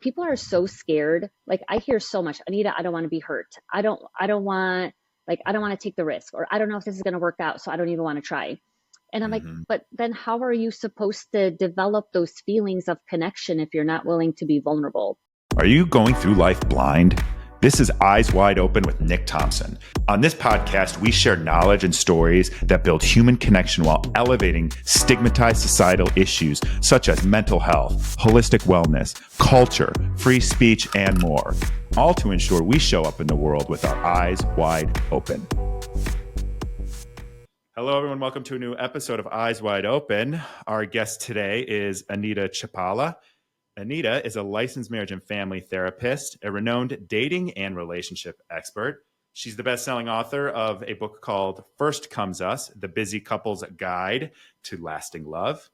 people are so scared. Like I hear so much, Anita, I don't want to be hurt. I don't want to take the risk, or I don't know if this is going to work out, so I don't even want to try. And I'm like, Mm-hmm. but then how are you supposed to develop those feelings of connection if you're not willing to be vulnerable? Are you going through life blind? This is Eyes Wide Open with Nick Thompson. On this podcast, we share knowledge and stories that build human connection while elevating stigmatized societal issues such as mental health, holistic wellness, culture, free speech, and more, all to ensure we show up in the world with our eyes wide open. Hello, everyone. Welcome to a new episode of Eyes Wide Open. Our guest today is Anita Chlipala. Anita is a licensed marriage and family therapist, a renowned dating and relationship expert. She's the best-selling author of a book called First Comes Us, The Busy Couple's Guide to Lasting Love.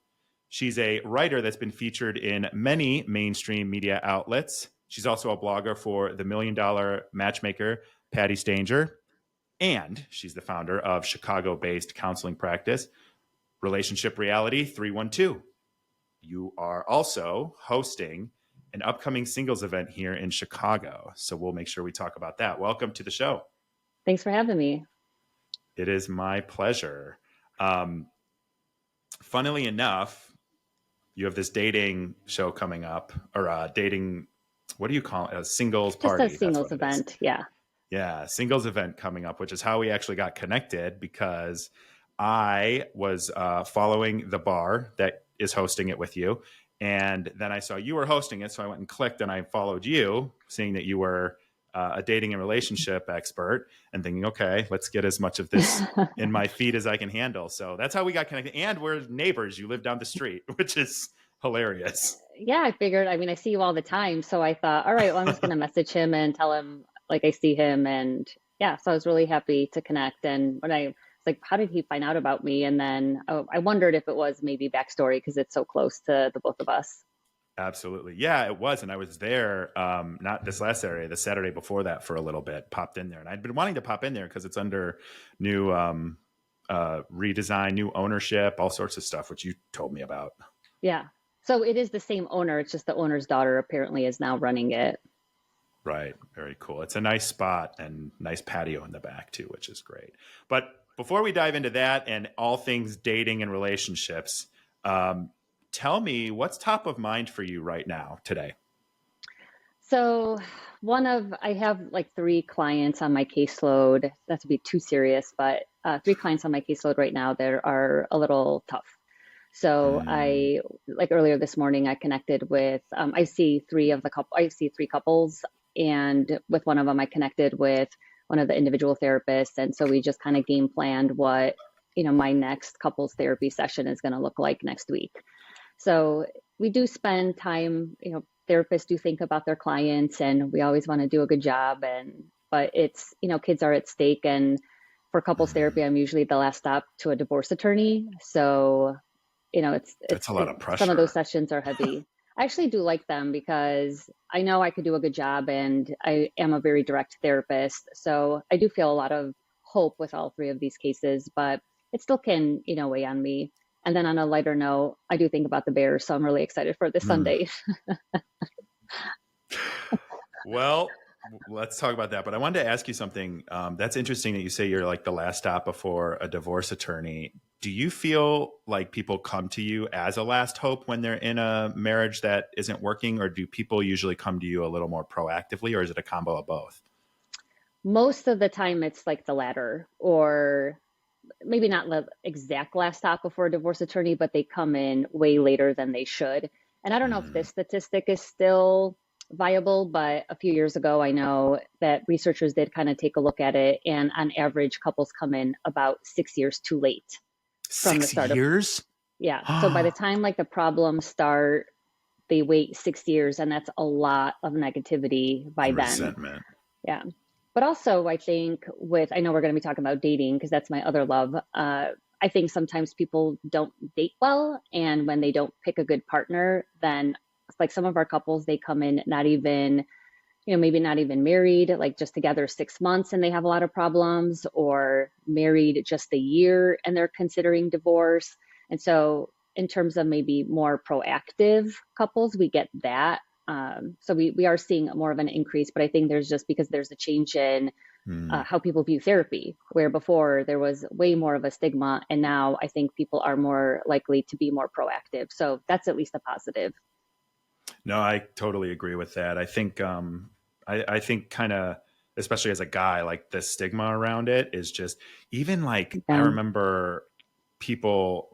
She's a writer that's been featured in many mainstream media outlets. She's also a blogger for the $1 Million Matchmaker, Patty Stanger. And she's the founder of Chicago-based counseling practice, Relationship Reality 312. You are also hosting an upcoming singles event here in Chicago. So we'll make sure we talk about that. Welcome to the show. Thanks for having me. It is my pleasure. Funnily enough, you have this dating show coming up, or dating, what do you call it? A singles party. Just a singles event, yeah. Yeah, singles event coming up, which is how we actually got connected, because I was following the bar that is hosting it with you. And then I saw you were hosting it. So I went and clicked and I followed you, seeing that you were a dating and relationship expert, and thinking, okay, let's get as much of this in my feed as I can handle. So that's how we got connected. And we're neighbors. You live down the street, which is hilarious. Yeah, I figured, I see you all the time. So I thought, all right, well, I'm just going to message him and tell him like I see him. And yeah, so I was really happy to connect. And when I like, how did he find out about me? And then I wondered if it was maybe backstory because it's so close to the both of us. Absolutely. Yeah, it was. And I was there, not this last Saturday, the Saturday before that for a little bit, popped in there. And I'd been wanting to pop in there because it's under new redesign, new ownership, all sorts of stuff, which you told me about. Yeah. So it is the same owner. It's just the owner's daughter apparently is now running it. Right. Very cool. It's a nice spot and nice patio in the back too, which is great. But before we dive into that and all things dating and relationships, tell me what's top of mind for you right now today. So I have like 3 clients on my caseload. Not to be too serious, but 3 clients on my caseload right now that are a little tough. So I, like earlier this morning, I connected with, I see 3 couples, and with one of them, I connected with one of the individual therapists. And so we just kind of game planned what, my next couples therapy session is going to look like next week. So we do spend time, therapists do think about their clients, and we always want to do a good job. But it's, kids are at stake. And for couples therapy, I'm usually the last stop to a divorce attorney. So, it's a lot of pressure. Some of those sessions are heavy. I actually do like them because I know I could do a good job, and I am a very direct therapist. So I do feel a lot of hope with all 3 of these cases, but it still can, weigh on me. And then on a lighter note, I do think about the Bears. So I'm really excited for this Sunday. Well, let's talk about that. But I wanted to ask you something. That's interesting that you say you're like the last stop before a divorce attorney. Do you feel like people come to you as a last hope when they're in a marriage that isn't working, or do people usually come to you a little more proactively, or is it a combo of both? Most of the time it's like the latter, or maybe not the exact last stop before a divorce attorney, but they come in way later than they should. And I don't know if this statistic is still viable, but a few years ago, I know that researchers did kind of take a look at it. And on average, couples come in about 6 years too late. From the start 6 years? Yeah. So by the time like the problems start, they wait 6 years, and that's a lot of negativity by then. Resentment. Yeah. But also I think I know we're going to be talking about dating because that's my other love. I think sometimes people don't date well, and when they don't pick a good partner, then it's like some of our couples, they come in not even, maybe not even married, like just together 6 months and they have a lot of problems, or married just a year and they're considering divorce. And so in terms of maybe more proactive couples, we get that. So we are seeing more of an increase, but I think there's just because there's a change in Mm. how people view therapy, where before there was way more of a stigma, and now I think people are more likely to be more proactive. So that's at least a positive. No, I totally agree with that. I think kind of, especially as a guy, like the stigma around it is just even like I Yeah, remember people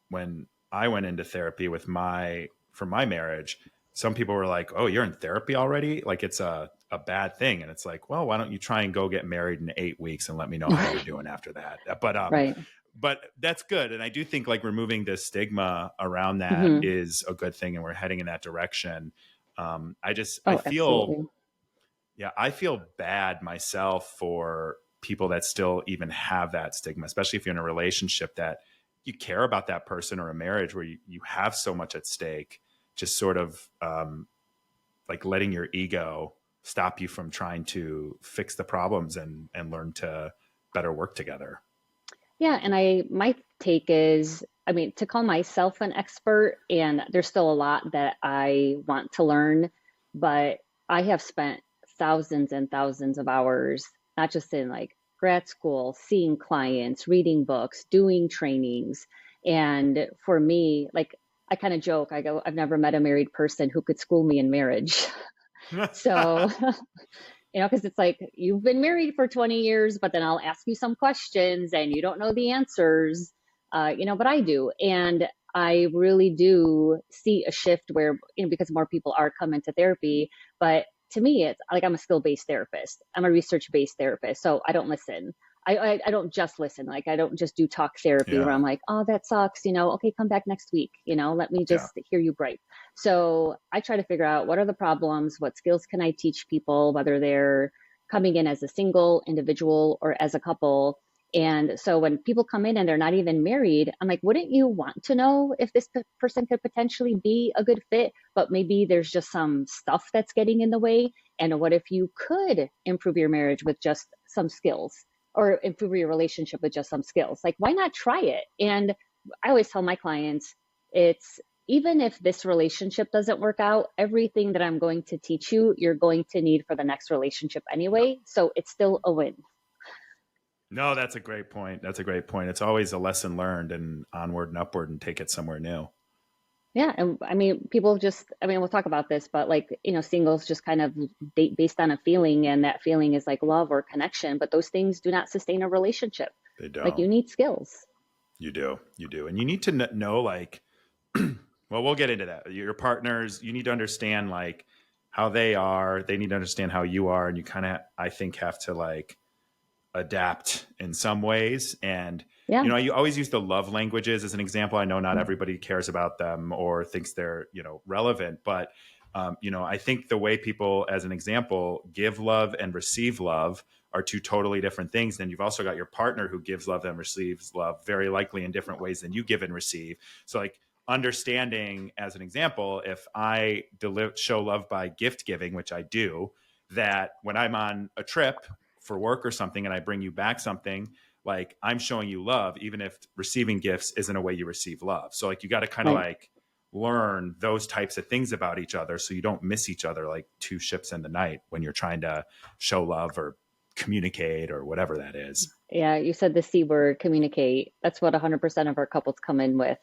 when I went into therapy for my marriage, some people were like, "Oh, you're in therapy already? Like it's a bad thing." And it's like, "Well, why don't you try and go get married in 8 weeks and let me know how you're right, doing after that?" right. But that's good. And I do think like removing the stigma around that Hmm. is a good thing. And we're heading in that direction. I Oh, feel, absolutely. yeah, I feel bad myself for people that still even have that stigma, especially if you're in a relationship that you care about that person or a marriage where you have so much at stake, just sort of like letting your ego stop you from trying to fix the problems and learn to better work together. Yeah, and my take is, I mean, to call myself an expert, and there's still a lot that I want to learn, but I have spent thousands and thousands of hours, not just in like grad school, seeing clients, reading books, doing trainings. And for me, like I kind of joke, I go, I've never met a married person who could school me in marriage. So because it's like you've been married for 20 years, but then I'll ask you some questions and you don't know the answers, but I do. And I really do see a shift where, because more people are coming to therapy, but to me, it's like I'm a skill based therapist. I'm a research based therapist. So I don't listen. I don't just listen. Like I don't just do talk therapy where Yeah. I'm like, oh, that sucks. Okay, come back next week. Let me Yeah. just hear you gripe. So I try to figure out what are the problems, what skills can I teach people, whether they're coming in as a single individual or as a couple. And so when people come in and they're not even married, I'm like, wouldn't you want to know if this person could potentially be a good fit? But maybe there's just some stuff that's getting in the way. And what if you could improve your marriage with just some skills or improve your relationship with just some skills? Like, why not try it? And I always tell my clients, it's even if this relationship doesn't work out, everything that I'm going to teach you, you're going to need for the next relationship anyway. So it's still a win. No, that's a great point. That's a great point. It's always a lesson learned and onward and upward and take it somewhere new. Yeah. And I mean, people just, I mean, we'll talk about this, but like, singles just kind of date based on a feeling, and that feeling is like love or connection, but those things do not sustain a relationship. They Like, don't. you need skills. You do. You do. And you need to know, like, well, we'll get into that. Your partners, you need to understand, like, how they are. They need to understand how you are. And you kind of, I think, have to, like, adapt in some ways. And, Yeah. you always use the love languages as an example. I know not everybody cares about them or thinks they're, relevant, but, I think the way people, as an example, give love and receive love are two totally different things. Then you've also got your partner who gives love and receives love very likely in different ways than you give and receive. So, like, understanding, as an example, if I show love by gift giving, which I do, that when I'm on a trip for work or something and I bring you back something, like I'm showing you love, even if receiving gifts isn't a way you receive love. So like you got to kind of Right. like learn those types of things about each other so you don't miss each other like two ships in the night when you're trying to show love or communicate or whatever that is. Yeah. You said the C word, communicate. That's what 100% of our couples come in with.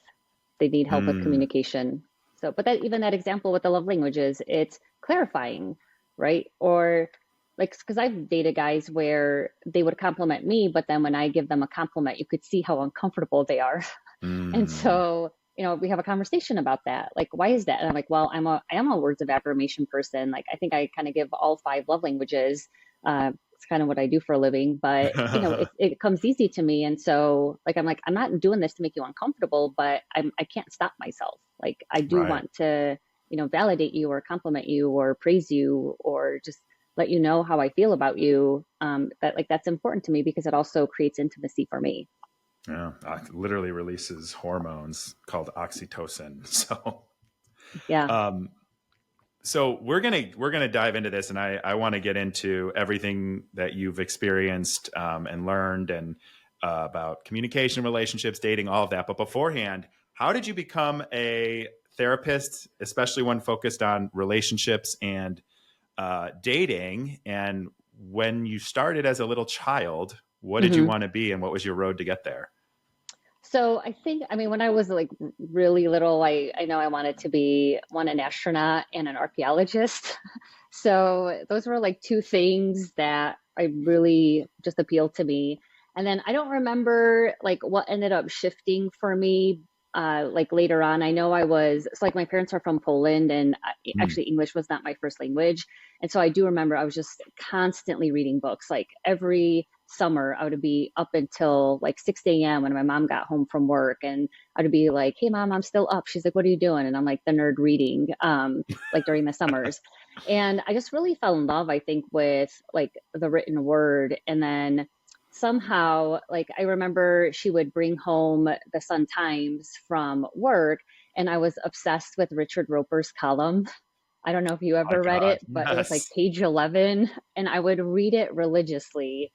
They need help with Mm, communication. So, but that even that example with the love languages, it's clarifying, right? Or like, because I've dated guys where they would compliment me, but then when I give them a compliment, you could see how uncomfortable they are. And mm, so, we have a conversation about that. Like, why is that? And I'm like, well, I am a words of affirmation person. Like, I think I kind of give all five love languages. It's kind of what I do for a living, but it comes easy to me. And so, like, I'm like, I'm not doing this to make you uncomfortable, but I can't stop myself. Like, I do right. want to, validate you or compliment you or praise you or just let you know how I feel about you. That like that's important to me because it also creates intimacy for me. Yeah, literally releases hormones called oxytocin. Yeah. Um, so we're gonna dive into this, and I want to get into everything that you've experienced and learned, and about communication, relationships, dating, all of that. But beforehand, how did you become a therapist, especially one focused on relationships and dating. And when you started as a little child, what did you Hmm. want to be, and what was your road to get there? So I think, I mean, when I was like really little, I know I wanted to be one, an astronaut and an archaeologist. So those were like two things that I really just appealed to me. And then I don't remember like what ended up shifting for me like later on. I know I was, it's like my parents are from Poland, and Mm. actually English was not my first language. And so I do remember I was just constantly reading books. Like every summer, I would be up until like 6 a.m. when my mom got home from work, and I would be like, "Hey, mom, I'm still up." She's like, "What are you doing?" And I'm like, "The nerd reading," like during the summers. And I just really fell in love, I think, with like the written word. And then somehow, like, I remember she would bring home the Sun Times from work, and I was obsessed with Richard Roper's column. I don't know if you Oh my ever read God. it, but it was like Yes. page 11, and I would read it religiously.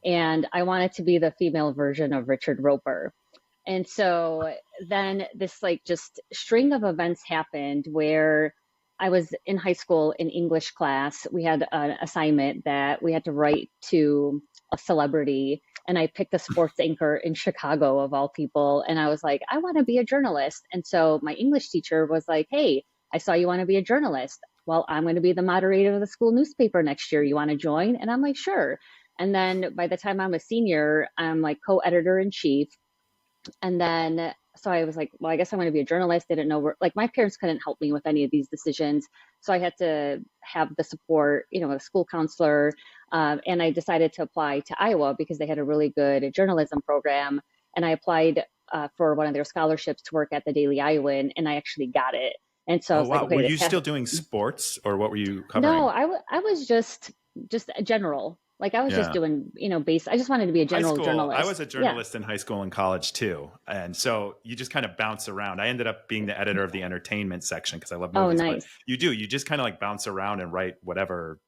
And I wanted to be the female version of Richard Roper. And so then this like just string of events happened where I was in high school in English class. We had an assignment that we had to write to a celebrity, and I picked a sports anchor in Chicago of all people. And I was like, I want to be a journalist. And so my English teacher was like, "Hey, I saw you want to be a journalist. Well, I'm going to be the moderator of the school newspaper next year. You want to join?" And I'm like, "Sure." And then by the time I'm a senior, I'm like co-editor in chief. And then, so I was like, well, I guess I'm going to be a journalist. Didn't know where, like, my parents couldn't help me with any of these decisions. So I had to have the support, a school counselor. And I decided to apply to Iowa because they had a really good journalism program. And I applied for one of their scholarships to work at the Daily Iowan, and I actually got it. And so I Oh was like, wow. Were okay, you this has, still doing sports, or what were you no, covering? I was just a general. Like I was just Yeah. doing, base. I just wanted to be a High general school, I journalist. was a Yeah. journalist in high school and college too. And so you just kind of bounce around. I ended up being the editor of the entertainment section because I love Oh, movies, but nice. you just kind of like bounce around and write whatever's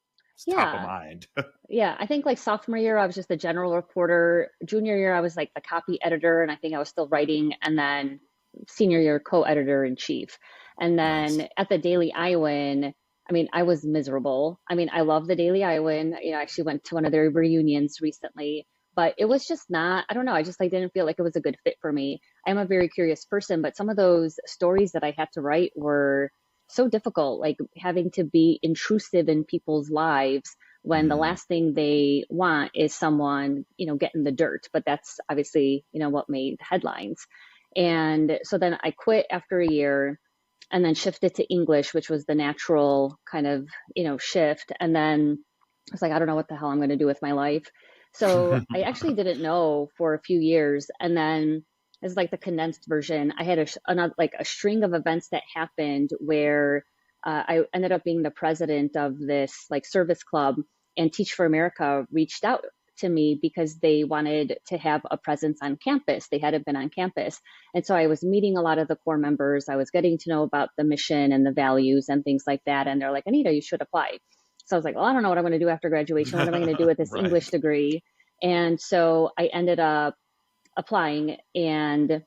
top of Yeah. mind. Yeah, I think like sophomore year, I was just a general reporter. Junior year, I was like the copy editor, and I think I was still writing. And then senior year, co-editor in chief. And Nice. then at the Daily Iowan, I mean, I was miserable. I mean, I love the Daily Iowan. I actually went to one of their reunions recently, but it was just not, I don't know, I just like didn't feel like it was a good fit for me. I am a very curious person, but some of those stories that I had to write were so difficult, like having to be intrusive in people's lives when the Mm. last thing they want is someone, getting the dirt. But that's obviously, what made headlines. And so then I quit after a year and then shifted to English, which was the natural kind of, shift. And then I was like, I don't know what the hell I'm going to do with my life. So I actually didn't know for a few years. And then it's like the condensed version. I had like a string of events that happened where I ended up being the president of this like service club, and Teach for America reached out to me because they wanted to have a presence on campus. They hadn't been on campus. And so I was meeting a lot of the core members. I was getting to know about the mission and the values and things like that. And they're like, Anita, you should apply. So I was like, well, I don't know what I'm going to do after graduation. What am I going to do with this Right. English degree? And so I ended up applying. And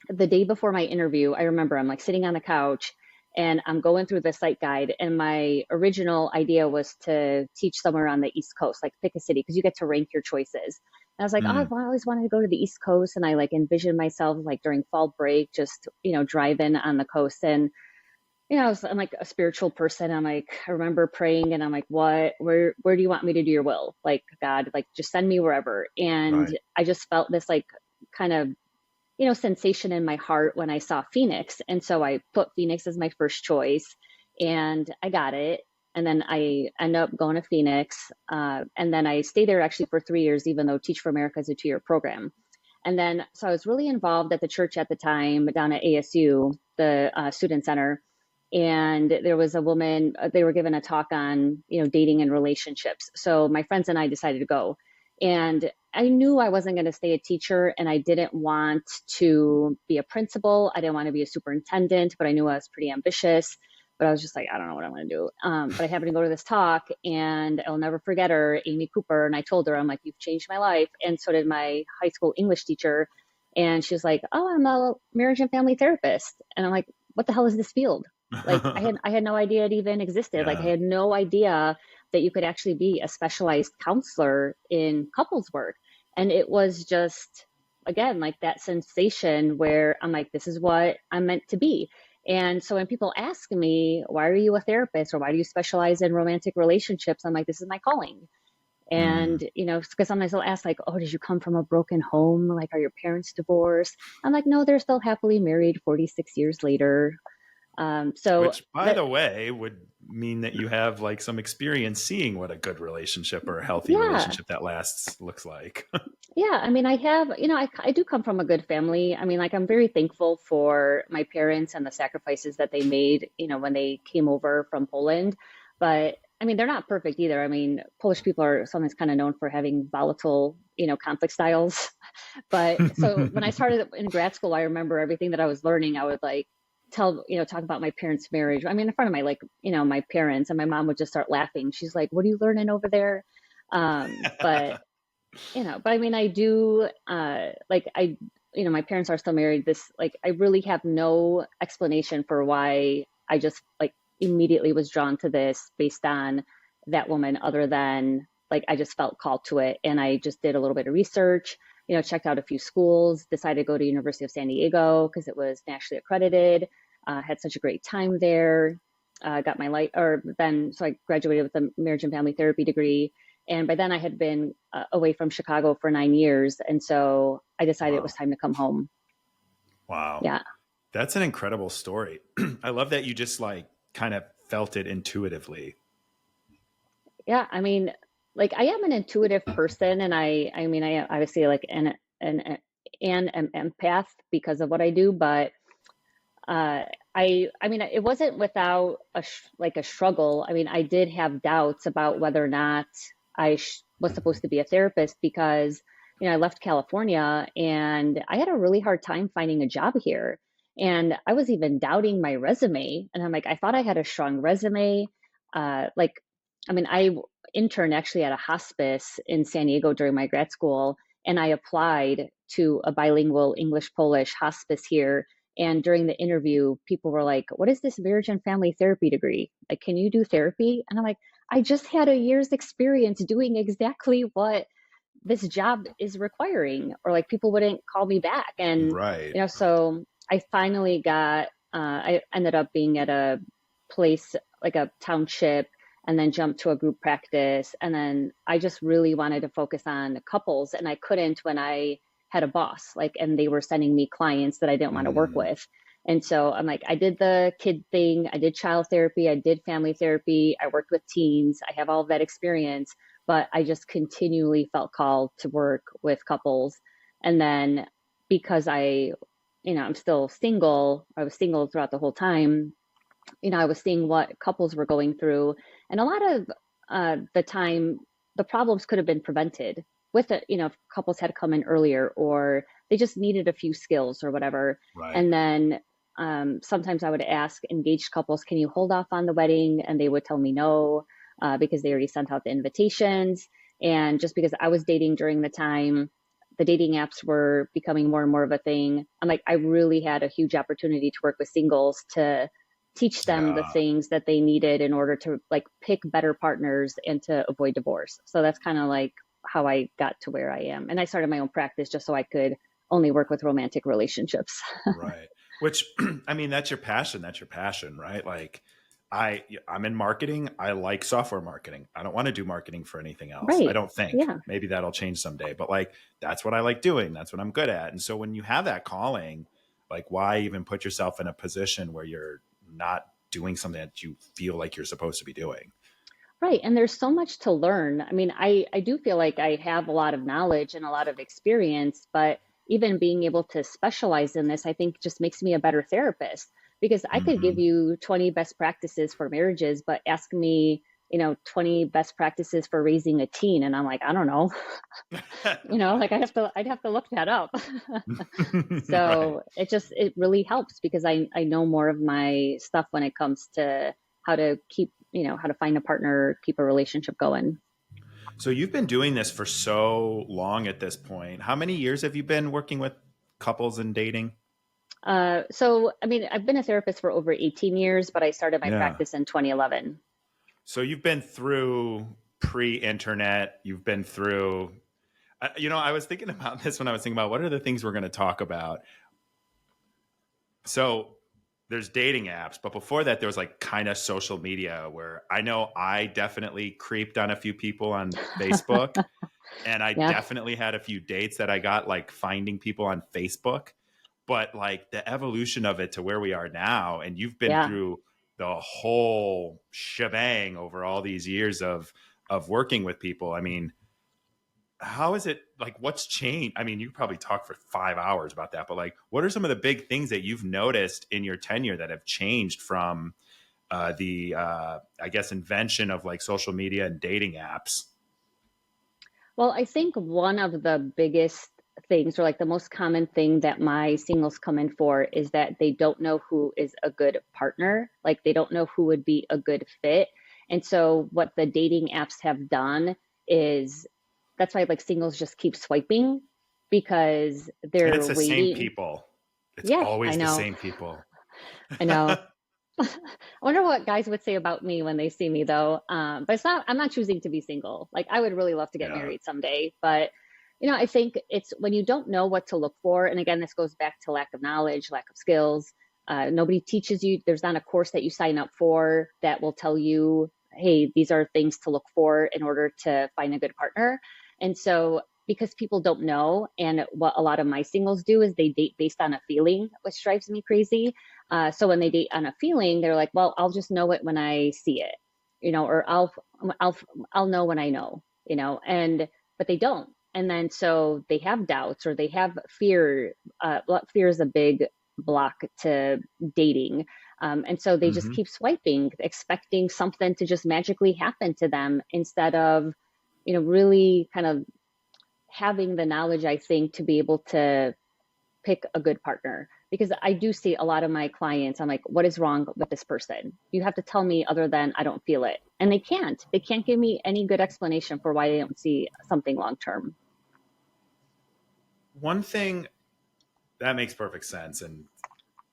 the day before my interview, I remember I'm like sitting on the couch and I'm going through the site guide. And my original idea was to teach somewhere on the East Coast, like pick a city, because you get to rank your choices. And I was like, oh, Mm. I've always wanted to go to the East Coast. And I like envisioned myself like during fall break, just, driving on the coast. And, I'm like a spiritual person. I'm like, I remember praying and I'm like, where do you want me to do your will? Like, God, like just send me wherever. And Right. I just felt this like kind of sensation in my heart when I saw Phoenix. And so I put Phoenix as my first choice and I got it. And then I end up going to Phoenix. And then I stayed there actually for 3 years, even though Teach for America is a 2-year program. And then, so I was really involved at the church at the time down at ASU, the student center. And there was a woman, they were given a talk on, dating and relationships. So my friends and I decided to go. And I knew I wasn't going to stay a teacher, and I didn't want to be a principal. I didn't want to be a superintendent, but I knew I was pretty ambitious. But I was just like, I don't know what I'm going to do. But I happened to go to this talk, and I'll never forget her, Amy Cooper. And I told her, I'm like, you've changed my life. And so did my high school English teacher. And she was like, oh, I'm a marriage and family therapist. And I'm like, what the hell is this field? Like I had no idea it even existed. Like I Yeah. had no idea that you could actually be a specialized counselor in couples work. And it was just, again, like that sensation where I'm like, this is what I'm meant to be. And so when people ask me, why are you a therapist or why do you specialize in romantic relationships? I'm like, this is my calling. Mm. And, because sometimes they'll ask, like, oh, did you come from a broken home? Like, are your parents divorced? I'm like, no, they're still happily married 46 years later. So Which, by that, the way, would mean that you have like some experience seeing what a good relationship or a healthy yeah, relationship that lasts looks like. yeah. I mean, I have, I do come from a good family. I mean, like, I'm very thankful for my parents and the sacrifices that they made, when they came over from Poland. But I mean, they're not perfect either. I mean, Polish people are sometimes kind of known for having volatile, conflict styles. But so when I started in grad school, I remember everything that I was learning. I would like talk about my parents' marriage. I mean, in front of my my parents, and my mom would just start laughing. She's like, "What are you learning over there?" But but I mean, I do my parents are still married. This like I really have no explanation for why I just like immediately was drawn to this based on that woman, other than like I just felt called to it, and I just did a little bit of research. Checked out a few schools, decided to go to University of San Diego because it was nationally accredited. Had such a great time there. Got my light, or then so I graduated with a marriage and family therapy degree, and by then I had been away from Chicago for 9 years. And so I decided it was Wow. time to come home. Wow. Yeah. That's an incredible story. I love that you just like kind of felt it intuitively. Yeah. I mean, like I am an intuitive person, and I mean, I obviously like an empath because of what I do, but I mean, it wasn't without like a struggle. I mean, I did have doubts about whether or not was supposed to be a therapist because, I left California and I had a really hard time finding a job here. And I was even doubting my resume. And I'm like, I thought I had a strong resume. Like, I mean, I interned actually at a hospice in San Diego during my grad school, and I applied to a bilingual English Polish hospice here. And during the interview, people were like, what is this marriage and family therapy degree? Like, can you do therapy? And I'm like, I just had a year's experience doing exactly what this job is requiring, or like people wouldn't call me back. And, Right. so I finally I ended up being at a place like a township, and then jumped to a group practice. And then I just really wanted to focus on couples, and I couldn't when I had a boss, like, and they were sending me clients that I didn't want to work Mm. with. And so I'm like, I did the kid thing, I did child therapy, I did family therapy, I worked with teens, I have all of that experience, but I just continually felt called to work with couples. And then because I'm still single, I was single throughout the whole time, I was seeing what couples were going through. And a lot of the time, the problems could have been prevented with it, if couples had come in earlier, or they just needed a few skills or whatever. Right. And then sometimes I would ask engaged couples, can you hold off on the wedding? And they would tell me no, because they already sent out the invitations. And just because I was dating during the time, the dating apps were becoming more and more of a thing. I'm like, I really had a huge opportunity to work with singles to teach them the Yeah. things that they needed in order to like pick better partners and to avoid divorce. So that's kind of like how I got to where I am. And I started my own practice just so I could only work with romantic relationships. Right. Which, I mean, that's your passion. That's your passion, right? Like I'm in marketing. I like software marketing. I don't want to do marketing for anything else. I Right. don't think. Yeah. Maybe that'll change someday, but like that's what I like doing. That's what I'm good at. And so when you have that calling, like why even put yourself in a position where you're not doing something that you feel like you're supposed to be doing? Right. And there's so much to learn. I mean, I do feel like I have a lot of knowledge and a lot of experience, but even being able to specialize in this, I think just makes me a better therapist, because I could give Hmm. you 20 best practices for marriages, but ask me, 20 best practices for raising a teen. And I'm like, I don't know, like I'd have to look that up. Right. So it really helps because I know more of my stuff when it comes to how to keep, how to find a partner, keep a relationship going. So you've been doing this for so long at this point. How many years have you been working with couples and dating? So, I mean, I've been a therapist for over 18 years, but I started my Yeah. practice in 2011. So you've been through pre-internet. You've been through. I was thinking about this when I was thinking about what are the things we're going to talk about. So there's dating apps, but before that, there was like kind of social media where I know I definitely creeped on a few people on Facebook, and I Yeah, definitely had a few dates that I got like finding people on Facebook. But like the evolution of it to where we are now, and you've been yeah. through the whole shebang over all these years of working with people. I mean, how is it like what's changed? I mean, you probably talk for 5 hours about that, but like what are some of the big things that you've noticed in your tenure that have changed from the I guess invention of like social media and dating apps? Well, I think one of the biggest things, or like the most common thing that my singles come in for, is that they don't know who is a good partner. Like they don't know who would be a good fit. And so what the dating apps have done is that's why like singles just keep swiping because And they're it's the same waiting. people. It's Yeah, I always the know. same people. I know. I wonder what guys would say about me when they see me though. But it's not, I'm not choosing to be single. Like I would really love to get Yeah. married someday, but I think it's when you don't know what to look for. And again, this goes back to lack of knowledge, lack of skills. Nobody teaches you. There's not a course that you sign up for that will tell you, hey, these are things to look for in order to find a good partner. And so because people don't know, and what a lot of my singles do is they date based on a feeling, which drives me crazy. So when they date on a feeling, they're like, well, I'll just know it when I see it, or I'll, I'll know when I know, but they don't. And then so they have doubts or they have fear. Fear is a big block to dating. And so they just Hmm. keep swiping, expecting something to just magically happen to them instead of, really kind of having the knowledge, I think, to be able to pick a good partner because I do see a lot of my clients. I'm like, what is wrong with this person? You have to tell me other than I don't feel it. And they can't. They can't give me any good explanation for why they don't see something long term. One thing that makes perfect sense, and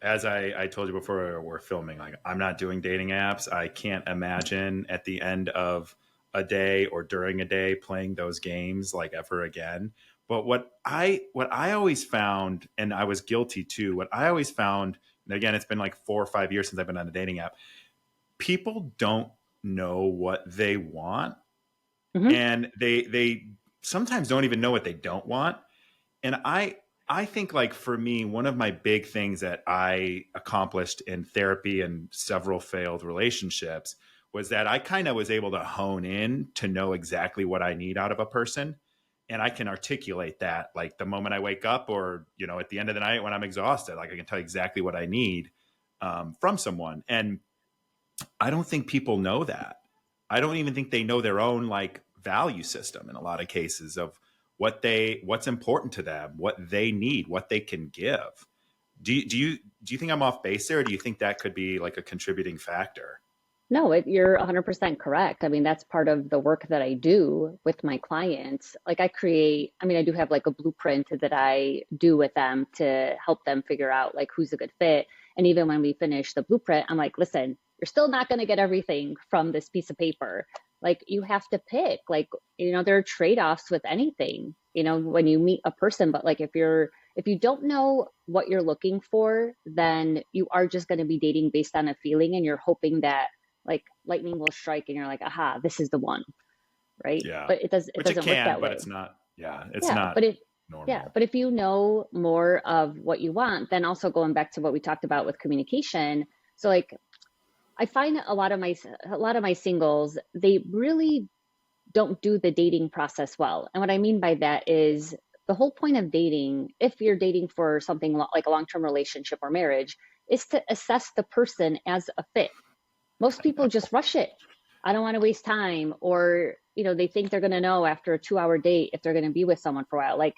as I told you before we're filming, like I'm not doing dating apps. I can't imagine at the end of a day or during a day playing those games like ever again. But what I always found, and I was guilty too, what I always found, and again, it's been like 4 or 5 years since I've been on a dating app, people don't know what they want. Mm-hmm. And they sometimes don't even know what they don't want. And I think like for me, one of my big things that I accomplished in therapy and several failed relationships was that I kind of was able to hone in to know exactly what I need out of a person. And I can articulate that like the moment I wake up or, at the end of the night when I'm exhausted, like I can tell you exactly what I need from someone. And I don't think people know that. I don't even think they know their own like value system in a lot of cases of what's important to them, what they need, what they can give. Do you think I'm off base there, or do you think that could be like a contributing factor? No, you're 100% correct. I mean, that's part of the work that I do with my clients. Like I do have like a blueprint that I do with them to help them figure out like who's a good fit. And even when we finish the blueprint, I'm like, listen, you're still not going to get everything from this piece of paper. Like you have to pick, like, there are trade-offs with anything, when you meet a person, but like if you don't know what you're looking for, then you are just going to be dating based on a feeling and you're hoping that like lightning will strike and you're like, aha, this is the one, right? Yeah, But it which it doesn't work can, that but way. it's not. Yeah, it's Yeah, not normal. but if you know more of what you want, then also going back to what we talked about with communication. So like I find a lot of my singles, they really don't do the dating process well. And what I mean by that is the whole point of dating, if you're dating for something like a long-term relationship or marriage, is to assess the person as a fit. Most people just rush it. I don't want to waste time. Or, they think they're going to know after a 2 hour date if they're going to be with someone for a while. Like,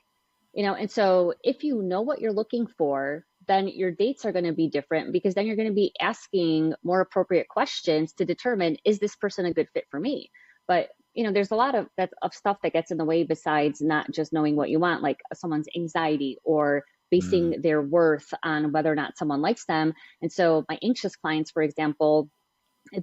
and so if you know what you're looking for, then your dates are going to be different because then you're going to be asking more appropriate questions to determine, is this person a good fit for me? But, there's a lot of stuff that gets in the way besides not just knowing what you want, like someone's anxiety or basing their worth on whether or not someone likes them. And so my anxious clients, for example,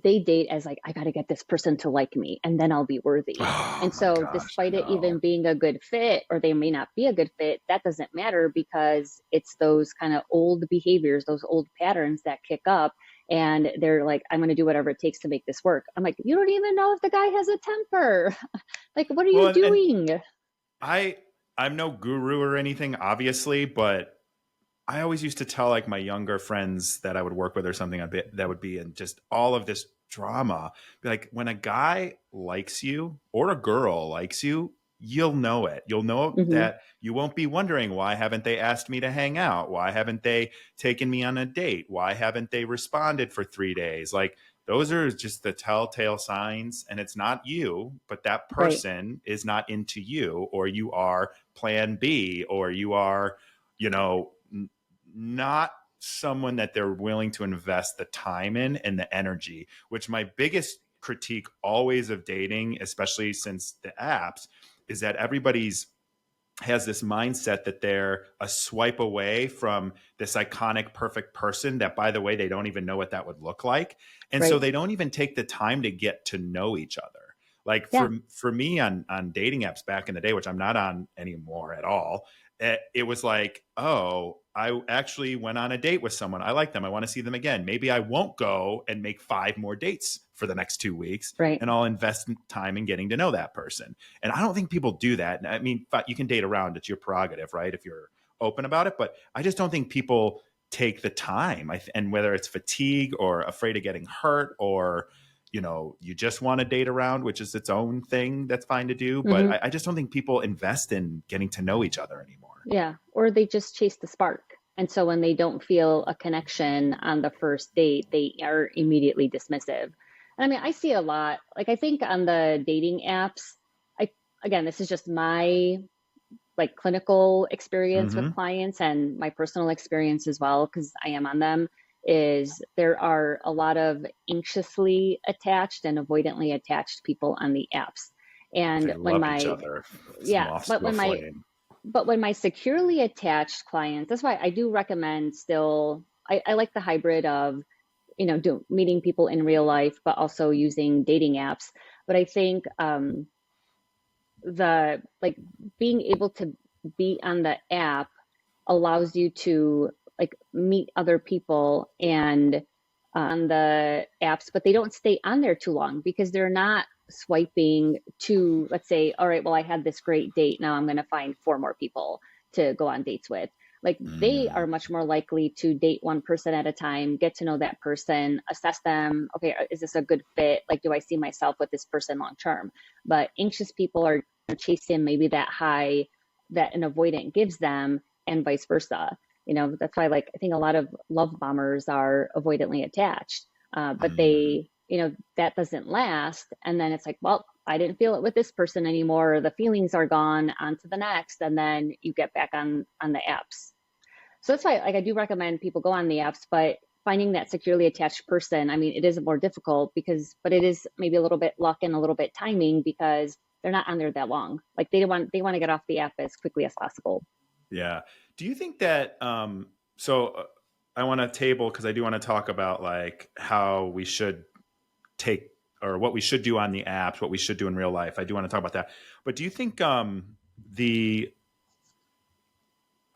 they date as like, I got to get this person to like me and then I'll be worthy. Oh And my so gosh, I despite it know. even being a good fit, or they may not be a good fit, that doesn't matter because it's those kind of old behaviors, those old patterns that kick up. And they're like, I'm going to do whatever it takes to make this work. I'm like, you don't even know if the guy has a temper. Like, what are Well, you and doing? I I'm no guru or anything, obviously, but I always used to tell like my younger friends that I would work with or something that would be in just all of this drama. Be like, when a guy likes you or a girl likes you, you'll know it. You'll know Hmm. that you won't be wondering, why haven't they asked me to hang out? Why haven't they taken me on a date? Why haven't they responded for 3 days? Like, those are just the telltale signs. And it's not you, but that Right. person is not into you, or you are plan B, or you are, you know, not someone that they're willing to invest the time in and the energy, which my biggest critique always of dating, especially since the apps, is that everybody's has this mindset that they're a swipe away from this iconic perfect person that, by the way, they don't even know what that would look like. And so Right. they don't even take the time to get to know each other. Like Yeah. for me on dating apps back in the day, which I'm not on anymore at all, it was like, oh, I actually went on a date with someone. I like them. I want to see them again. Maybe I won't go and make 5 more dates for the next 2 weeks, Right. and I'll invest time in getting to know that person. And I don't think people do that. I mean, you can date around. It's your prerogative, right? If you're open about it. But I just don't think people take the time. And whether it's fatigue or afraid of getting hurt, or, you just want to date around, which is its own thing that's fine to do. But Hmm. I just don't think people invest in getting to know each other anymore. Yeah. Or they just chase the spark. And so when they don't feel a connection on the first date, they are immediately dismissive. And I mean, I see a lot. Like, I think on the dating apps, I, again, this is just my like clinical experience with Mm-hmm. clients and my personal experience as well, because I am on them, is there are a lot of anxiously attached and avoidantly attached people on the apps. They And when love each my, other. yeah, Moths but to a flame. when my securely attached clients, that's why I do recommend still, I like the hybrid of, meeting people in real life, but also using dating apps. But I think the like being able to be on the app allows you to like meet other people and on the apps, but they don't stay on there too long because they're not swiping to, let's say, all right, well, I had this great date. Now I'm going to find 4 more people to go on dates with. Like, they Mm. are much more likely to date one person at a time, get to know that person, assess them. Okay, is this a good fit? Like, do I see myself with this person long term? But anxious people are chasing maybe that high that an avoidant gives them, and vice versa. That's why, like, I think a lot of love bombers are avoidantly attached, but Mm. they, that doesn't last. And then it's like, well, I didn't feel it with this person anymore. The feelings are gone, on to the next. And then you get back on the apps. So that's why, like, I do recommend people go on the apps, but finding that securely attached person, I mean, it is more difficult but it is maybe a little bit luck and a little bit timing because they're not on there that long. Like, they want to get off the app as quickly as possible. Yeah. Do you think that I want to table, because I do want to talk about like how we should take, or what we should do on the apps, what we should do in real life. I do want to talk about that. But do you think the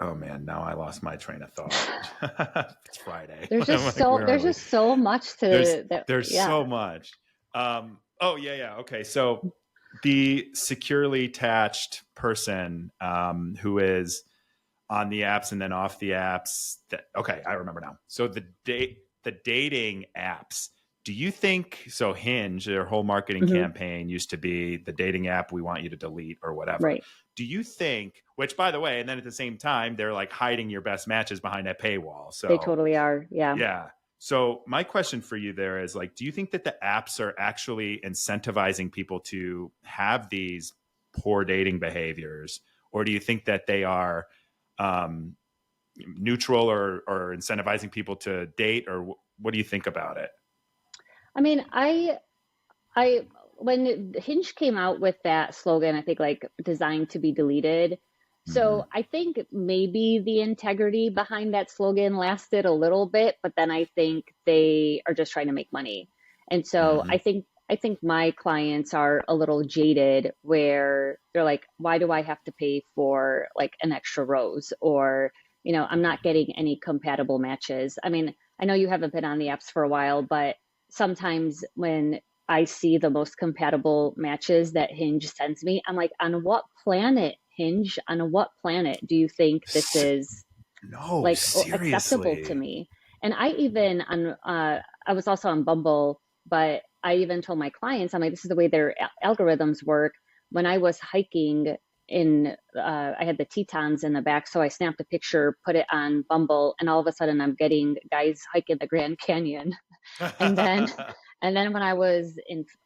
oh man, now I lost my train of thought. It's Friday. I'm like, where are There's we? just so much There's to that. there's Yeah. so much. Oh yeah, yeah. Okay. So the securely attached person who is on the apps and then off the apps. Okay, I remember now. So the dating apps. Do you think so? Hinge, their whole marketing Hmm. campaign used to be the dating app we want you to delete or whatever. Right. Do you think? Which, by the way, and then at the same time, they're like hiding your best matches behind that paywall. They So totally are. Yeah. yeah. So my question for you there is like, do you think that the apps are actually incentivizing people to have these poor dating behaviors, or do you think that they are um, neutral, or incentivizing people to date, or what do you think about it? I mean, I when Hinge came out with that slogan, I think, like, designed to be deleted. Mhm. So I think maybe the integrity behind that slogan lasted a little bit, but then I think they are just trying to make money. And so Mhm. I think my clients are a little jaded where they're like, why do I have to pay for like an extra rose? Or, I'm not getting any compatible matches. I mean, I know you haven't been on the apps for a while, but sometimes when I see the most compatible matches that Hinge sends me, I'm like, on what planet, Hinge? On what planet do you think this S- is no, like acceptable to seriously. me? And I was also on Bumble, but I even told my clients, I'm like, this is the way their algorithms work. When I was hiking I had the Tetons in the back, so I snapped a picture, put it on Bumble, and all of a sudden I'm getting guys hiking the Grand Canyon. And then, and then when I was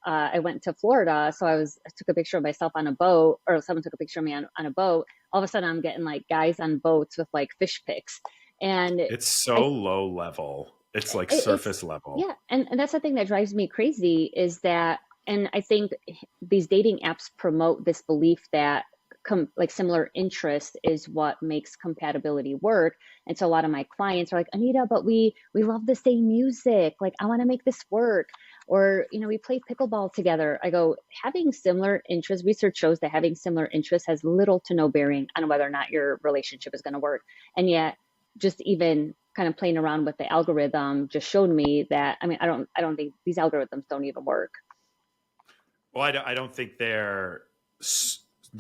I went to Florida. So I took a picture of myself on a boat, or someone took a picture of me on a boat. All of a sudden, I'm getting like guys on boats with like fish pics, and It's so I, low level. It's like it's surface level. yeah, and that's the thing that drives me crazy is that, and I think these dating apps promote this belief that like similar interest is what makes compatibility work. And so a lot of my clients are like, Anita, but we love the same music. Like, I want to make this work. Or, we play pickleball together. I go, having similar interests, research shows that having similar interests has little to no bearing on whether or not your relationship is going to work. And yet, just even kind of playing around with the algorithm just showed me that, I mean, I don't think these algorithms don't even work. Well, I don't think they're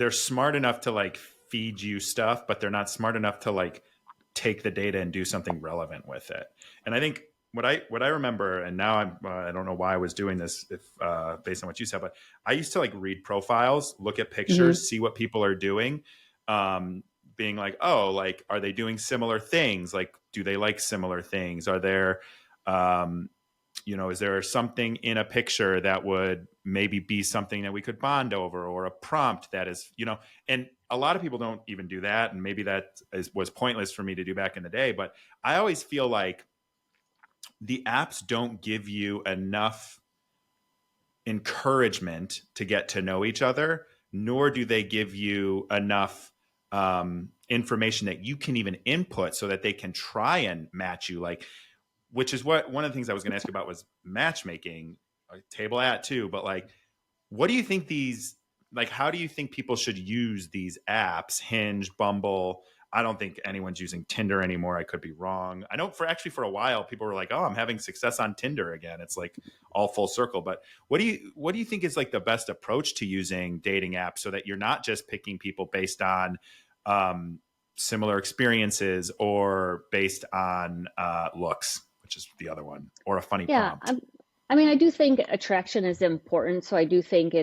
smart enough to like feed you stuff, but they're not smart enough to like take the data and do something relevant with it. And I think what I remember, and now I don't know why I was doing this if based on what you said, but I used to like read profiles, look at Hmm. pictures, see what people are doing, um, being like, oh, like are they doing similar things? Like, do they like similar things? Are there um, is there something in a picture that would maybe be something that we could bond over, or a prompt that is, and a lot of people don't even do that. And maybe was pointless for me to do back in the day. But I always feel like the apps don't give you enough encouragement to get to know each other, nor do they give you enough information that you can even input so that they can try and match you. Like, which is what one of the things I was going to ask about was matchmaking, table at too. But like, what do you think like, how do you think people should use these apps, Hinge, Bumble? I don't think anyone's using Tinder anymore. I could be wrong. I know for a while people were like, "Oh, I'm having success on Tinder again." It's like all full circle. But what do you think is like the best approach to using dating apps so that you're not just picking people based on um, similar experiences or based on looks, which is the other one, or a funny Yeah. prompt? I mean, I do think attraction is important. So I do think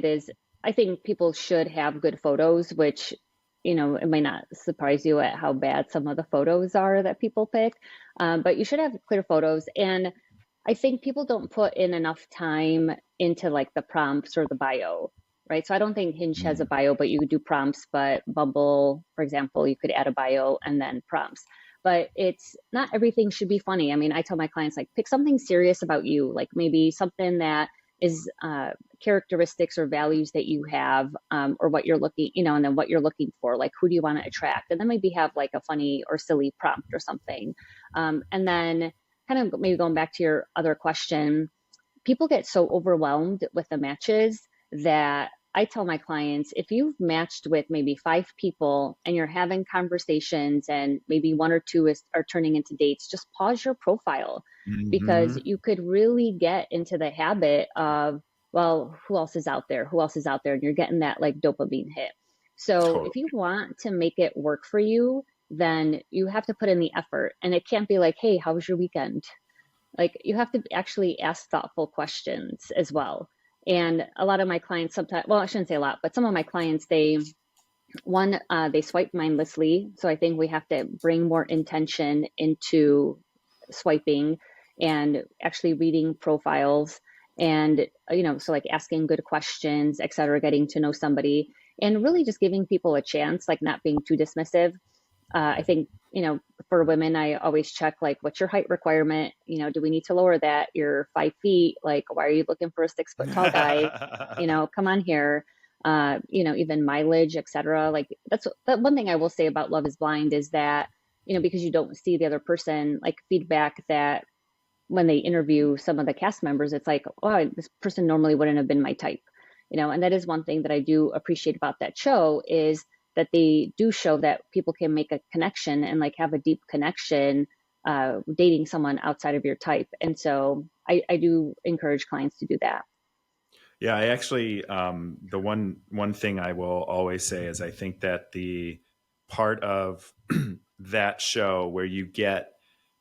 I think people should have good photos, which, it may not surprise you at how bad some of the photos are that people pick. But you should have clear photos. And I think people don't put in enough time into like the prompts or the bio, right? So I don't think Hinge has a Mm. bio, but you could do prompts. But Bumble, for example, you could add a bio and then prompts. But it's not everything should be funny. I mean, I tell my clients like pick something serious about you, like maybe something that is characteristics or values that you have, or what you're looking, and then what you're looking for, like who do you want to attract, and then maybe have like a funny or silly prompt or something, and then kind of maybe going back to your other question, people get so overwhelmed with the matches that I tell my clients, if you've matched with maybe 5 people and you're having conversations and maybe one or two are turning into dates, just pause your profile, because Hmm. you could really get into the habit of, well, who else is out there? Who else is out there? And you're getting that like dopamine hit. So if you Totally. want to make it work for you, then you have to put in the effort. And it can't be like, hey, how was your weekend? Like, you have to actually ask thoughtful questions as well. And a lot of my clients sometimes, well, I shouldn't say a lot, but some of my clients, they swipe mindlessly. So I think we have to bring more intention into swiping and actually reading profiles, and, so like asking good questions, et cetera, getting to know somebody, and really just giving people a chance, like not being too dismissive. I think, for women, I always check like, what's your height requirement? Do we need to lower that? You're 5 feet. Like, why are you looking for a 6 foot tall guy? Come on here. even mileage, etc. Like that one thing I will say about Love is Blind is that, because you don't see the other person, like feedback that when they interview some of the cast members, it's like, oh, this person normally wouldn't have been my type, and that is one thing that I do appreciate about that show is that they do show that people can make a connection and like have a deep connection dating someone outside of your type. And so I do encourage clients to do that. Yeah, I actually, the one thing I will always say is I think that the part of that show where you get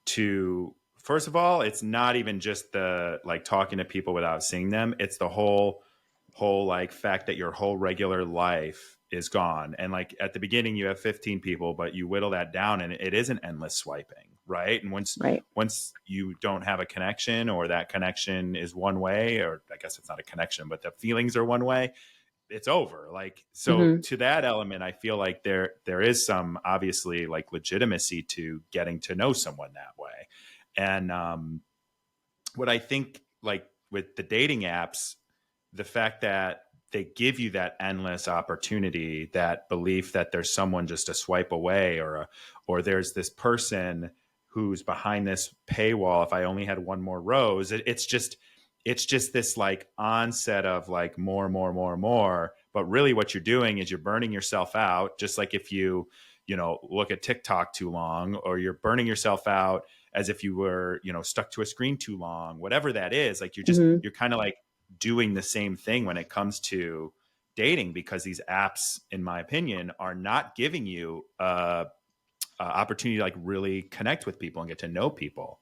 to, first of all, it's not even just the like talking to people without seeing them. It's the whole like fact that your whole regular life is gone. And like at the beginning you have 15 people, but you whittle that down and it isn't endless swiping, right? And Right. once you don't have a connection, or that connection is one way, or I guess it's not a connection, but the feelings are one way, it's over. Like, so Mm-hmm. to that element, I feel like there is some obviously like legitimacy to getting to know someone that way. And what I think like with the dating apps, the fact that they give you that endless opportunity, that belief that there's someone just a swipe away, or there's this person who's behind this paywall. If I only had one more rose, it's just this like onset of like more. But really what you're doing is you're burning yourself out. Just like if you look at TikTok too long, or you're burning yourself out as if you were, stuck to a screen too long, whatever that is, like Mm-hmm. you're kind of like doing the same thing when it comes to dating, because these apps, in my opinion, are not giving you opportunity to like really connect with people and get to know people.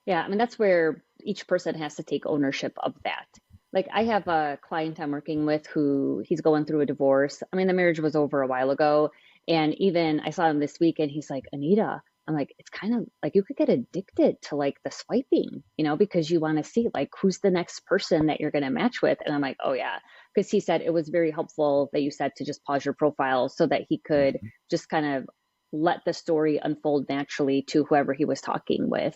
Yeah, I mean, that's where each person has to take ownership of that. Like, I have a client I'm working with who he's going through a divorce. I mean, the marriage was over a while ago. And even I saw him this week and he's like, Anita, I'm like, it's kind of like you could get addicted to like the swiping, because you want to see like who's the next person that you're going to match with. And I'm like, oh, yeah. Because he said it was very helpful that you said to just pause your profile so that he could Mhm. just kind of let the story unfold naturally to whoever he was talking with.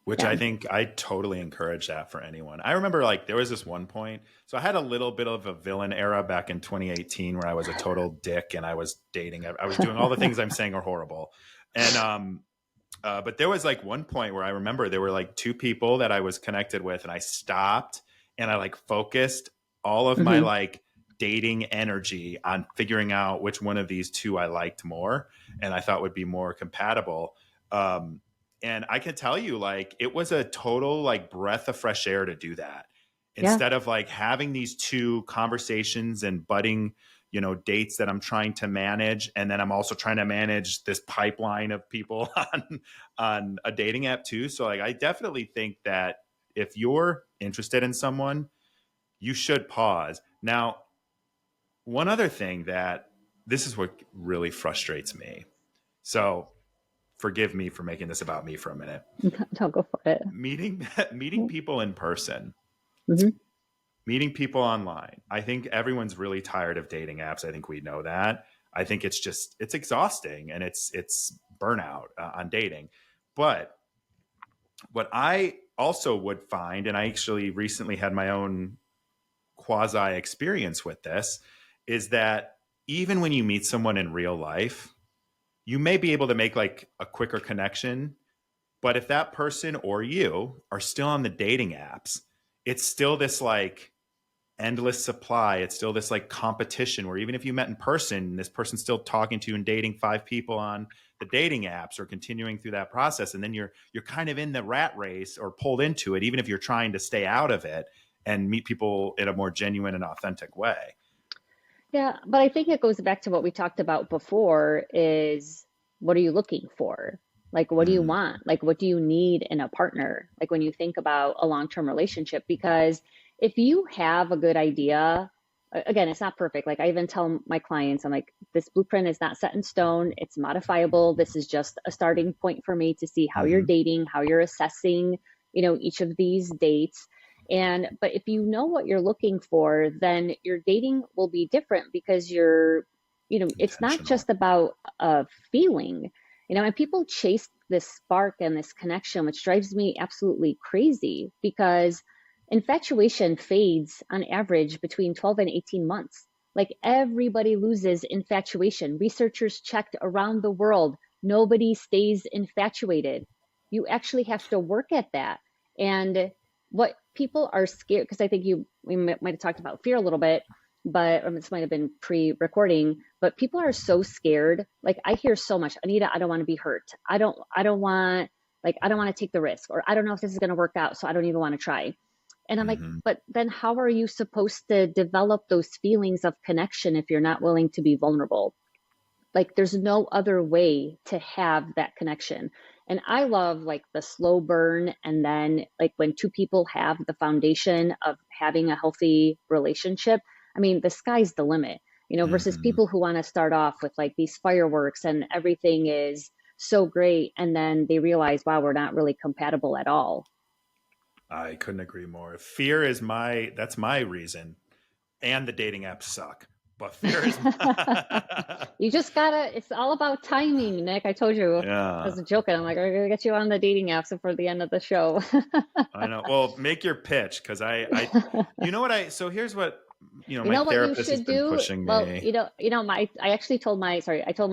Which Yeah. I think I totally encourage that for anyone. I remember like there was this one point. So I had a little bit of a villain era back in 2018 where I was a total dick and I was dating. I was doing all the things I'm saying are horrible. And but there was like one point where I remember there were like two people that I was connected with, and I stopped and I like focused all of my Hmm. like dating energy on figuring out which one of these two I liked more and I thought would be more compatible. Um, and I can tell you, like, it was a total like breath of fresh air to do that Yeah. instead of like having these two conversations and budding dates that I'm trying to manage, and then I'm also trying to manage this pipeline of people on a dating app too. So like I definitely think that if you're interested in someone, you should pause. Now, one other thing that this is what really frustrates me. So forgive me for making this about me for a minute. Don't go for it. Meeting people in person, Hmm. meeting people online. I think everyone's really tired of dating apps. I think we know that. I think it's exhausting and it's burnout on dating. But what I also would find, and I actually recently had my own quasi experience with this, is that even when you meet someone in real life, you may be able to make like a quicker connection. But if that person or you are still on the dating apps, it's still this like endless supply. It's still this like competition where even if you met in person, this person's still talking to you and dating five people on the dating apps or continuing through that process. And then you're kind of in the rat race or pulled into it, even if you're trying to stay out of it and meet people in a more genuine and authentic way. Yeah, but I think it goes back to what we talked about before is what are you looking for? Like, what do you Mm, want? Like, what do you need in a partner? Like, when you think about a long-term relationship, because if you have a good idea, again, it's not perfect. Like, I even tell my clients, I'm like, this blueprint is not set in stone, it's modifiable. This is just a starting point for me to see how you're mhm. dating, how you're assessing, each of these dates. But if you know what you're looking for, then your dating will be different because it's not Intentional. just about a feeling, and people chase this spark and this connection, which drives me absolutely crazy because infatuation fades on average between 12 and 18 months. Like everybody loses infatuation. Researchers checked around the world. Nobody stays infatuated. You actually have to work at that. And what people are scared, because I think we might have talked about fear a little bit, but or this might have been pre-recording, but people are so scared. Like I hear so much, Anita, I don't want to be hurt. I don't want to take the risk, or I don't know if this is going to work out, so I don't even want to try. And I'm like, Mm-hmm. but then how are you supposed to develop those feelings of connection if you're not willing to be vulnerable? Like there's no other way to have that connection. And I love like the slow burn. And then like when two people have the foundation of having a healthy relationship, I mean, the sky's the limit, versus Mm-hmm. people who want to start off with like these fireworks and everything is so great. And then they realize, wow, we're not really compatible at all. I couldn't agree more. Fear is that's my reason. And the dating apps suck. But fear is You just gotta, it's all about timing, Nick. I told you, I Yeah. was joking. I'm like, I'm gonna get you on the dating apps before the end of the show. I know. Well, make your pitch because you know what so here's what, You my know what you therapist has should been do? pushing Well, me. I actually told I told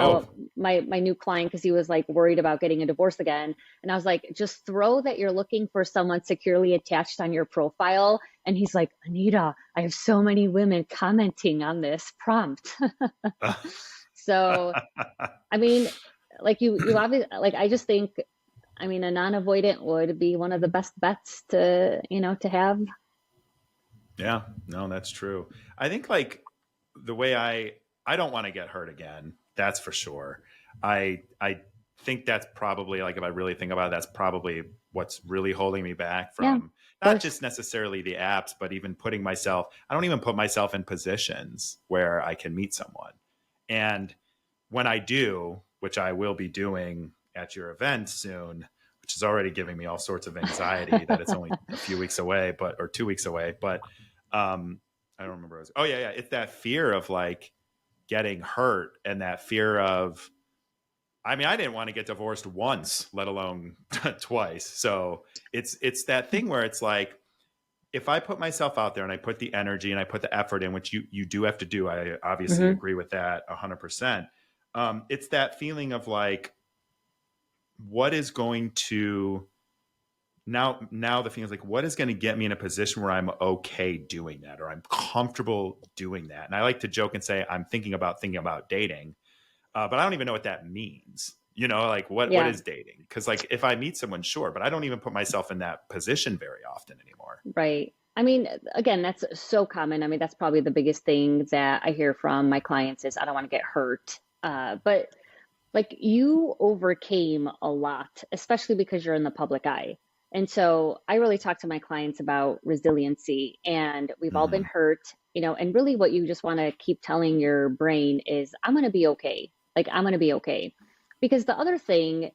Oh, my new client, because he was like worried about getting a divorce again. And I was like, just throw that you're looking for someone securely attached on your profile. And he's like, Anita, I have so many women commenting on this prompt. So, I mean, like you obviously, like, I just think, I mean, a non-avoidant would be one of the best bets to have. yeah, no, that's true. I think like the way I don't want to get hurt again. That's for sure. I think that's probably like if I really think about it, that's probably what's really holding me back Yeah, of from not course. just necessarily the apps, but even putting myself. I don't even put myself in positions where I can meet someone. And when I do, which I will be doing at your event soon, which is already giving me all sorts of anxiety that it's only a few weeks away, or 2 weeks away. But I don't remember. Oh yeah, yeah. It's that fear of like getting hurt and that fear of. I mean, I didn't want to get divorced once, let alone twice. So it's that thing where it's like, if I put myself out there and I put the energy and I put the effort in, which you do have to do, I obviously Hmm. agree with that 100%. It's that feeling of like, what is going to now the feeling is like, what is going to get me in a position where I'm okay doing that, or I'm comfortable doing that? And I like to joke and say I'm thinking about dating, but I don't even know what that means. Like what Yeah. is dating? Because like if I meet someone, sure, but I don't even put myself in that position very often anymore. Right. I mean, again, that's so common. I mean, that's probably the biggest thing that I hear from my clients is I don't want to get hurt. But like you overcame a lot, especially because you're in the public eye. And so I really talk to my clients about resiliency, and we've all been Mm-hmm. hurt, and really what you just want to keep telling your brain is, I'm going to be okay. Like, I'm going to be okay. Because the other thing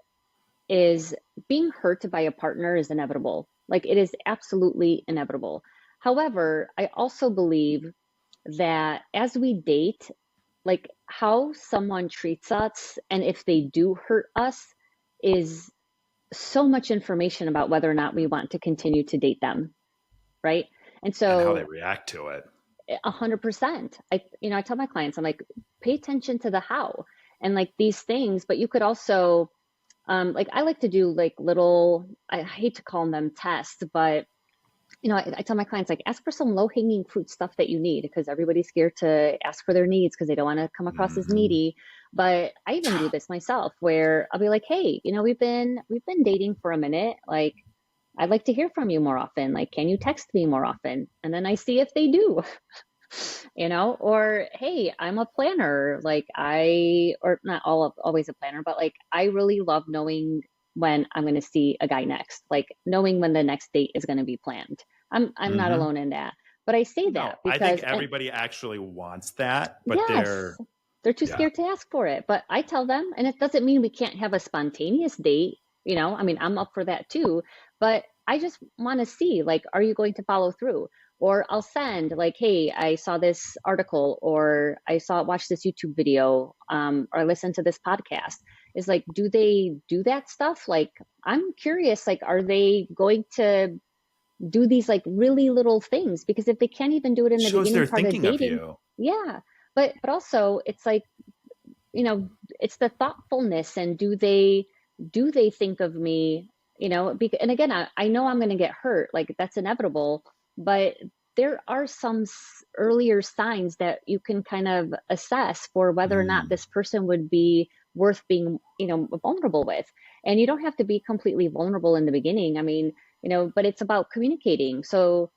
is being hurt by a partner is inevitable. Like it is absolutely inevitable. However, I also believe that as we date, like how someone treats us and if they do hurt us is so much information about whether or not we want to continue to date them, right? And And how they so react to it. 100%. I tell my clients, I'm like, pay attention to the how and like these things, but you could also like I like to do like little, I hate to call them tests, but I tell my clients like ask for some low hanging fruit stuff that you need because everybody's scared to ask for their needs because they don't want to come across as Mm-hmm. needy. But I even do this myself where I'll be like, hey, we've been dating for a minute. Like I'd like to hear from you more often. Like, can you text me more often? And then I see if they do. Or hey, I'm a planner. Like or not always a planner, but like I really love knowing when I'm going to see a guy next, like knowing when the next date is going to be planned. I'm not Mm-hmm. alone in that, but I say No, that I think because, and everybody actually wants that, but yes, they're too yeah. scared to ask for it. But I tell them, and it doesn't mean we can't have a spontaneous date. I mean, I'm up for that too, but I just want to see, like, are you going to follow through? Or I'll send like, hey, I saw this article, or watched this YouTube video, or I listened to this podcast. Is like, do they do that stuff? Like, I'm curious, like, are they going to do these like really little things, because if they can't even do it in the Shows beginning they're part of thinking of dating, you. yeah. But also it's like, you know, it's the thoughtfulness, and do they think of me, and again, I know I'm going to get hurt, like that's inevitable, but there are some earlier signs that you can kind of assess for whether or not Mm. this person would be worth being, vulnerable with. And you don't have to be completely vulnerable in the beginning. I mean, but it's about communicating. So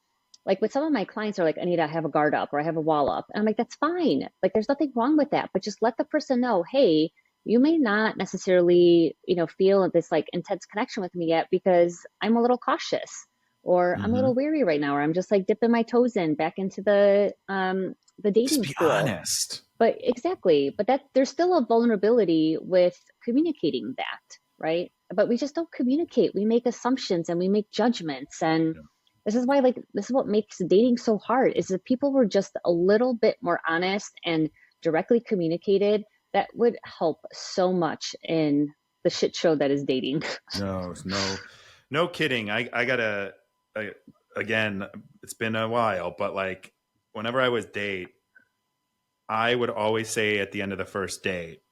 like with some of my clients are like, Anita, I have a guard up or I have a wall up. And I'm like, that's fine. Like there's nothing wrong with that. But just let the person know, hey, you may not necessarily, feel this like intense connection with me yet because I'm a little cautious, or I'm a Hmm. little weary right now, or I'm just like dipping my toes in back into the Just dating be pool. honest. But exactly, but that there's still a vulnerability with communicating that, right? But we just don't communicate. We make assumptions and we make judgments. And Yeah. this is why, like, this is what makes dating so hard, is if people were just a little bit more honest and directly communicated, that would help so much in the shit show that is dating. No, no, no kidding. I gotta, I, again, it's been a while, but like whenever I was date, I would always say at the end of the first date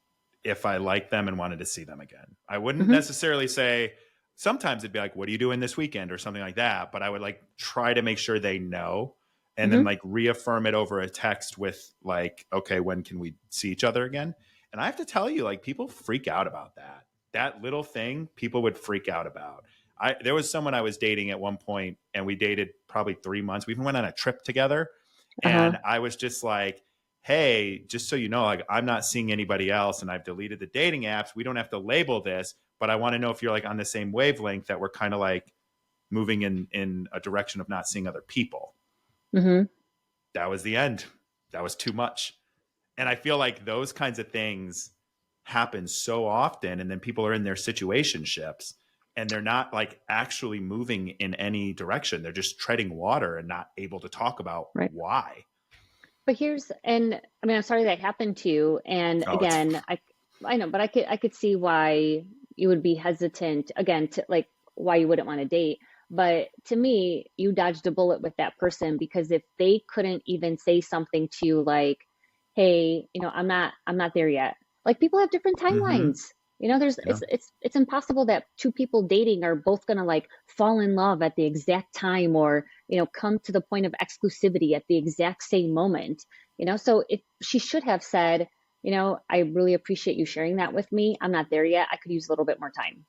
if I liked them and wanted to see them again. I wouldn't Hmm. necessarily say, sometimes it'd be like, what are you doing this weekend or something like that. But I would like try to make sure they know and then Hmm. like reaffirm it over a text with like, okay, when can we see each other again? And I have to tell you, like people freak out about that. That little thing people would freak out about. There was someone I was dating at one point and we dated probably 3 months. We even went on a trip together. Uh-huh. And I was just like, hey, just so you know, like I'm not seeing anybody else and I've deleted the dating apps. We don't have to label this, but I want to know if you're like on the same wavelength that we're kind of like moving in a direction of not seeing other people. Hmm. That was the end. That was too much. And I feel like those kinds of things happen so often and then people are in their situationships and they're not like actually moving in any direction. They're just treading water and not able to talk about Right. why. But and I mean, I'm sorry that happened to you. And Oh, it's again, I know, but I could see why you would be hesitant again to like why you wouldn't want to date. But to me, you dodged a bullet with that person, because if they couldn't even say something to you like, "Hey, I'm not there yet." Like people have different mm-hmm. timelines. There's Yeah. it's impossible that two people dating are both gonna like fall in love at the exact time, or come to the point of exclusivity at the exact same moment. So if she should have said, I really appreciate you sharing that with me. I'm not there yet. I could use a little bit more time.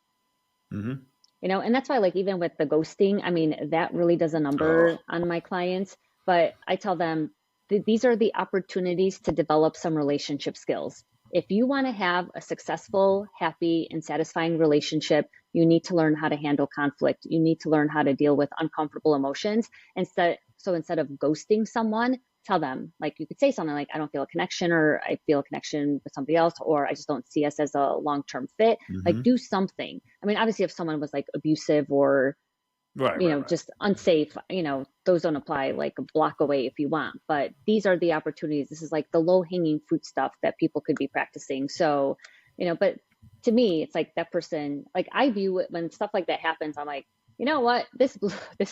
Mm-hmm. And that's why, like, even with the ghosting, I mean, that really does a Oh, number on my clients. But I tell them these are the opportunities to develop some relationship skills. If you want to have a successful, happy, and satisfying relationship, you need to learn how to handle conflict. You need to learn how to deal with uncomfortable emotions. So instead of ghosting someone, tell them, like, you could say something like, I don't feel a connection, or I feel a connection with somebody else, or I just don't see us as a long-term fit. Like, mm-hmm. do something. I mean, obviously if someone was like abusive or Right, right, right. just unsafe, those don't apply. Like, block away if you want, but these are the opportunities. This is like the low hanging fruit stuff that people could be practicing. So but to me, it's like that person, like, I view it when stuff like that happens, I'm like, you know what, this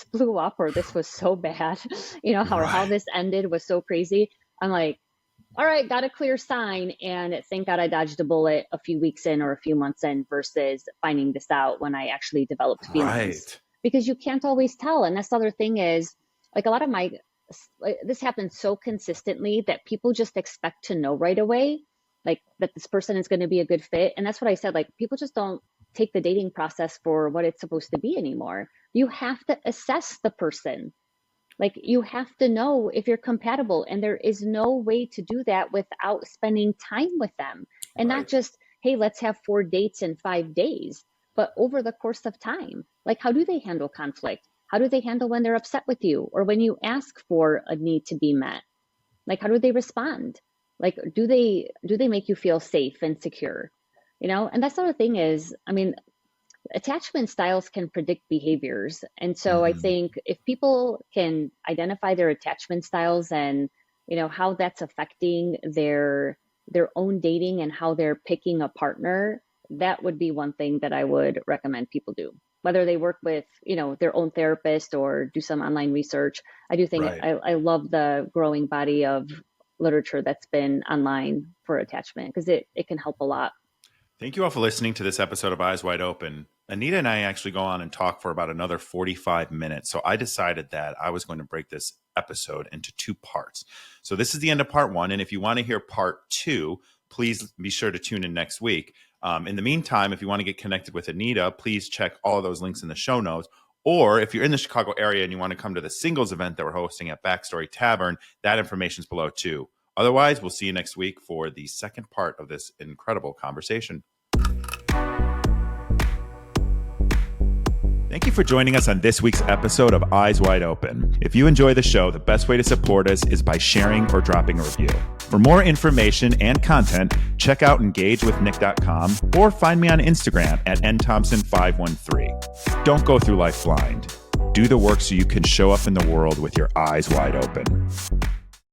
blew up, or this was so bad, how Right. this ended was so crazy. I'm like, all right, got a clear sign. And thank God I dodged a bullet a few weeks in or a few months in, versus finding this out when I actually developed feelings. Right. Because you can't always tell. And that's the other thing is, like, a lot of like, this happens so consistently that people just expect to know right away, like, that this person is going to be a good fit. And that's what I said. Like, people just don't take the dating process for what it's supposed to be anymore. You have to assess the person. Like, you have to know if you're compatible, and there is no way to do that without spending time with them. And not Right. just, hey, let's have 4 dates in 5 days, but over the course of time. Like, how do they handle conflict? How do they handle when they're upset with you, or when you ask for a need to be met? Like, how do they respond? Like, do they make you feel safe and secure? And that's the other thing is, I mean, attachment styles can predict behaviors. And so I Mm-hmm. think if people can identify their attachment styles, and how that's affecting their own dating and how they're picking a partner, that would be one thing that I would recommend people do. whether they work with, their own therapist or do some online research. I do think Right. I love the growing body of literature that's been online for attachment, because it can help a lot. Thank you all for listening to this episode of Eyes Wide Open. Anita and I actually go on and talk for about another 45 minutes. So I decided that I was going to break this episode into 2 parts. So this is the end of part 1. And if you want to hear part 2, please be sure to tune in next week. In the meantime, if you want to get connected with Anita, please check all of those links in the show notes. Or if you're in the Chicago area and you want to come to the singles event that we're hosting at Backstory Tavern, that information is below too. Otherwise, we'll see you next week for the second part of this incredible conversation. Thank you for joining us on this week's episode of Eyes Wide Open. If you enjoy the show, the best way to support us is by sharing or dropping a review. For more information and content, check out engagewithnick.com or find me on Instagram at nthompson513. Don't go through life blind. Do the work so you can show up in the world with your eyes wide open.